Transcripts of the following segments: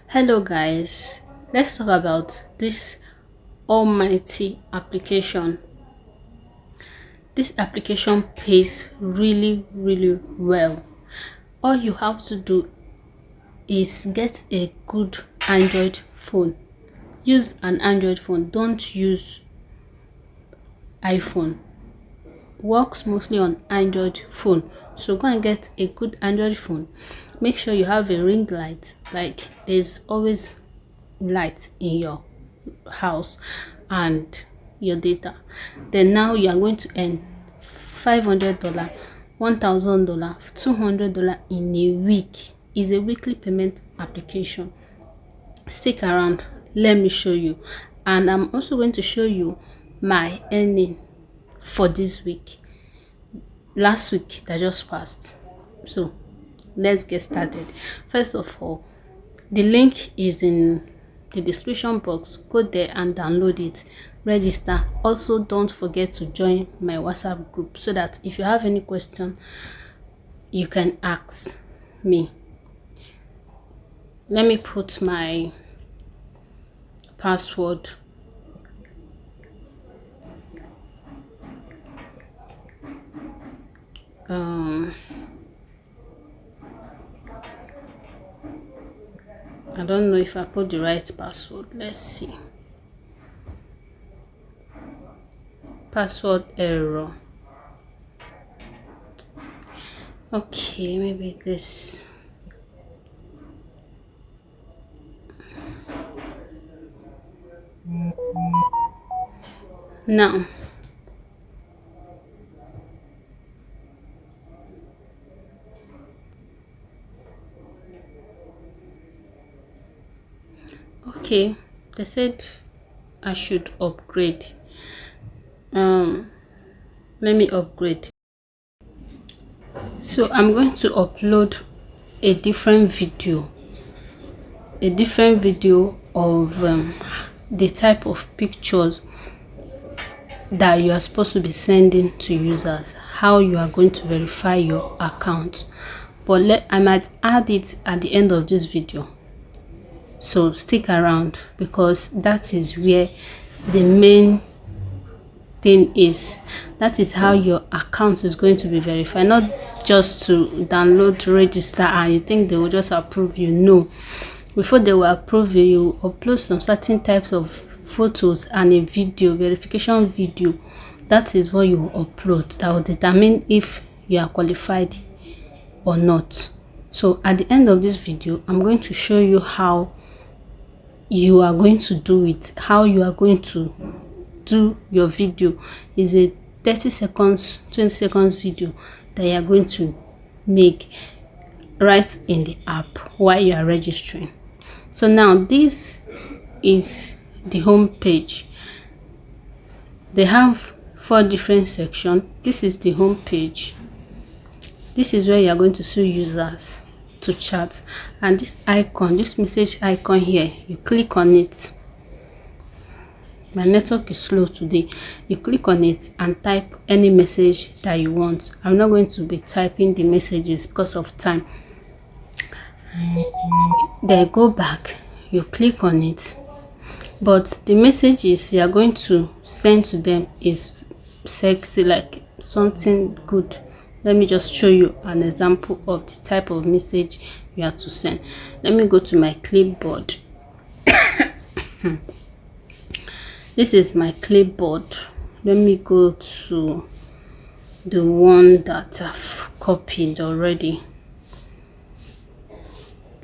Hello guys, let's talk about this almighty application. This application pays really well. All you have to do is get a good Android phone. Use an Android phone, don't use iPhone. Works mostly on Android phone, so go and get a good Android phone. Make sure you have a ring light, like there's always light in your house, and your data. Then now you are going to earn $500, $1,000, $200 in a week. Is a weekly payment application. Stick around, let me show you. And I'm also going to show you my earning for this week, last week that just passed. So let's get started. First of all, the link is in the description box. Go there and download it, register. Also, don't forget to join my WhatsApp group so that if you have any question you can ask me. Let me put my password. I don't know if I put the right password. Let's see. Password error. Okay, maybe this. Now okay, they said I should upgrade. Let me upgrade. So I'm going to upload a different video of the type of pictures that you are supposed to be sending to users, how you are going to verify your account. But I might add it at the end of this video, so stick around, because that is where the main thing is. That is how your account is going to be verified, not just to download, register, and you think they will just approve you. No, before they will approve you, you upload some certain types of photos and a video, verification video. That is what you will upload that will determine if you are qualified or not. So at the end of this video, I'm going to show you how you are going to do it, how you are going to do your video. Is a 30 seconds 20 seconds video that you are going to make right in the app while you are registering. So now this is the home page. They have 4 different sections. This is the home page. This is where you are going to see users to chat, and this icon, this message icon here, you click on it. My network is slow today. You click on it and type any message that you want. I'm not going to be typing the messages because of time. Then go back, you click on it, but the messages you are going to send to them is sexy, like something good. Let me just show you an example of the type of message you have to send. Let me go to my clipboard. This is my clipboard. Let me go to the one that I've copied already.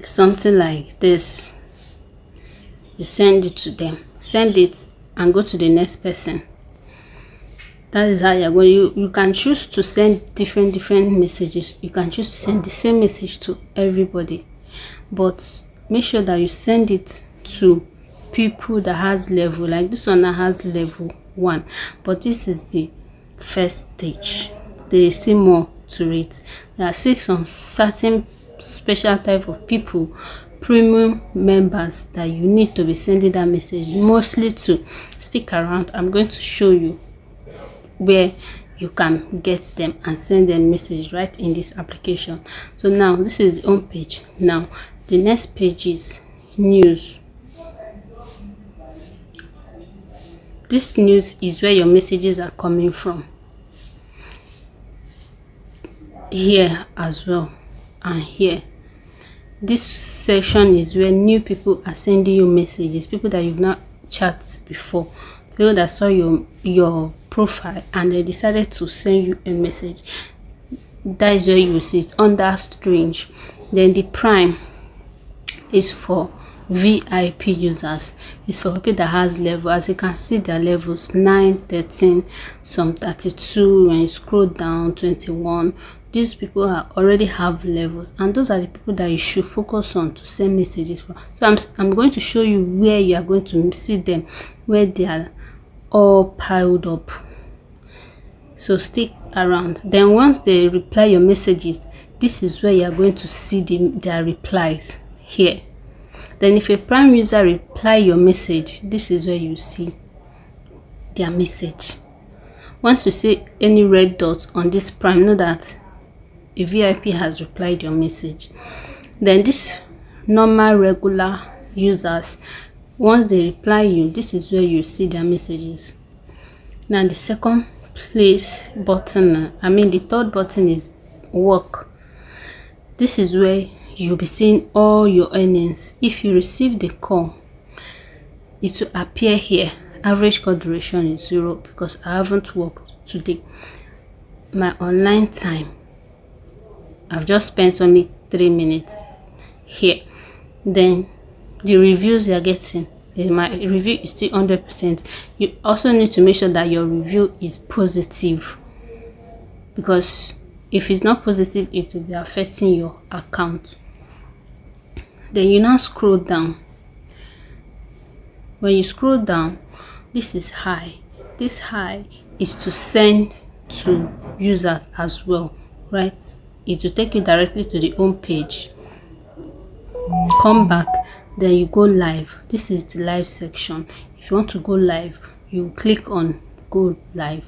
Something like this. You send it to them. Send it and go to the next person. That is how you're going. You can choose to send different messages. You can choose to send the same message to everybody, but make sure that you send it to people that has level, like this one that has level 1, but this is the first stage. There is still more to it. There are still some certain special type of people, premium members, that you need to be sending that message mostly to. Stick around, I'm going to show you where you can get them and send them message right in this application. So now this is the home page. Now the next page is news. This news is where your messages are coming from. Here as well, and here. This section is where new people are sending you messages, people that you've not chatted before, people that saw your profile and they decided to send you a message. That is where you will see it under strange. Then the prime is for VIP users. It's for people that has level. As you can see, their levels 9, 13, some 32. When you scroll down, 21. These people already have levels, and those are the people that you should focus on to send messages for. So I'm going to show you where you are going to see them, where they are all piled up. So stick around. Then once they reply your messages, this is where you are going to see their replies here. Then if a prime user reply your message, this is where you see their message. Once you see any red dots on this prime, know that a VIP has replied your message. Then this normal regular users, once they reply you, this is where you see their messages. Now the second place button, the third button is work. This is where you'll be seeing all your earnings. If you receive the call, it will appear here. Average call duration is 0 because I haven't worked today. My online time, I've just spent only 3 minutes here. Then the reviews you're getting, my review is still 100%. You also need to make sure that your review is positive, because if it's not positive, it will be affecting your account. Then you now scroll down. When you scroll down, this is high. This high is to send to users as well, right? It will take you directly to the home page. Come back, then you go live. This is the live section. If you want to go live, you click on go live,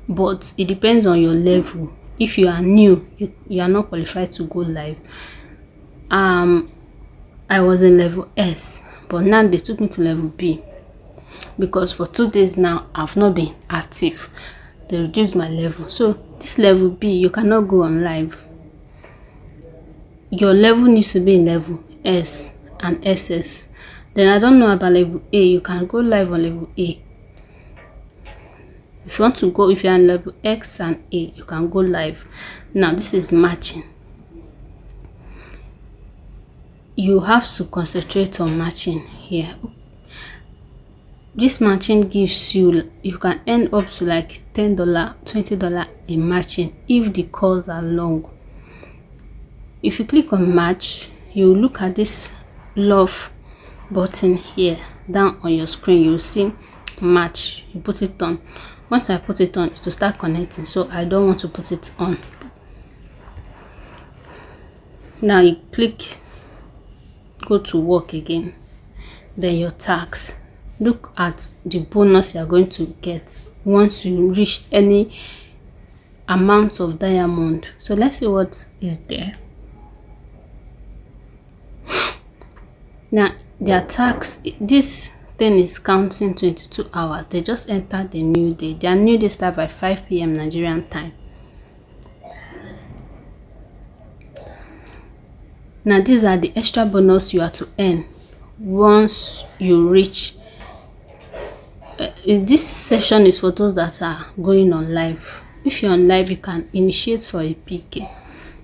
but it depends on your level. If you are new, you are not qualified to go live. I was in level S, but now they took me to level B because for 2 days now I've not been active. They reduced my level. So this level B, you cannot go on live. Your level needs to be in level S and SS. Then I don't know about level A. You can go live on level A. If you want to go, if you're on level X and A, you can go live. Now this is matching. You have to concentrate on matching here. This matching gives you can earn up to like $10, $20 in matching if the calls are long. If you click on match, you look at this love button here down on your screen. You'll see match. You put it on. Once I put it on, it will start connecting, so I don't want to put it on. Now you click go to work again. Then your tax. Look at the bonus you are going to get once you reach any amount of diamond. So let's see what is there. Now their tax, this thing is counting 22 hours. They just entered the new day. Their new day starts by 5 p.m. Nigerian time. Now these are the extra bonus you are to earn once you reach. This session is for those that are going on live. If you're on live, you can initiate for a PK.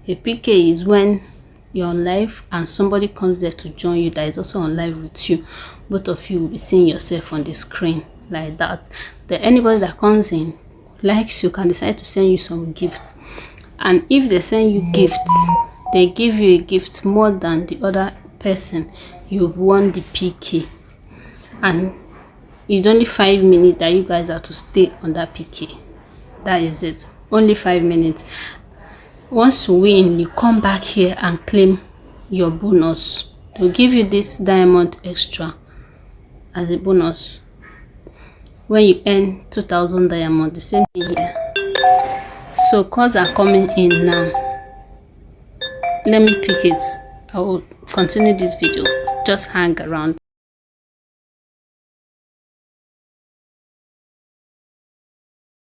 A PK is when you're on live and somebody comes there to join you that is also on live with you. Both of you will be seeing yourself on the screen like that. Then anybody that comes in likes you can decide to send you some gifts. And if they send you gifts, they give you a gift more than the other person, you've won the PK. And it's only 5 minutes that you guys are to stay on that PK. That is it. Only 5 minutes. Once you win, you come back here and claim your bonus. They'll give you this diamond extra as a bonus. When you earn 2,000 diamond, the same thing here. So calls are coming in now. Let me pick it. I will continue this video. just hang around.